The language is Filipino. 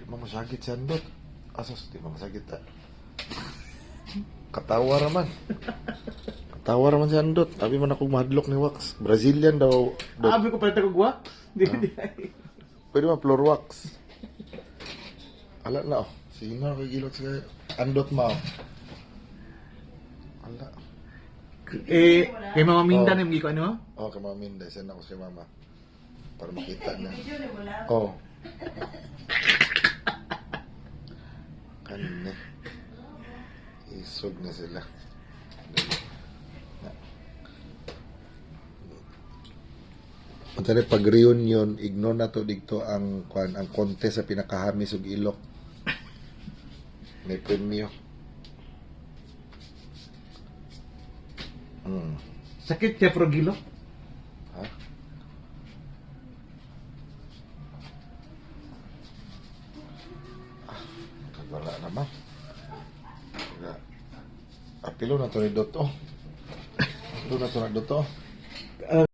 Mamasakit si Andot. Asas, di mamasakit ta. Katawa raman. Katawa raman si Andot. Abi man akong mahadlok ni Wax. Brazilian daw. Abi ko pala tagugwa. Di. Pwede man floor wax. Ala na oh. Sino kagilot sa Andot ma. Ala. Kay Mama Minda na yung ko ano? Oh, kay Mama Minda. Send ako si Mama. Para makita niya. Oh. Kanina. Isog na sila. Matali pag reunion, ignore na to dito ang contest sa pinakahamis ug ilok. May premyo. Sakit siya pero gilo. Ha? Wala naman. Apilo na to ni Doto. Apilo na to na Doto.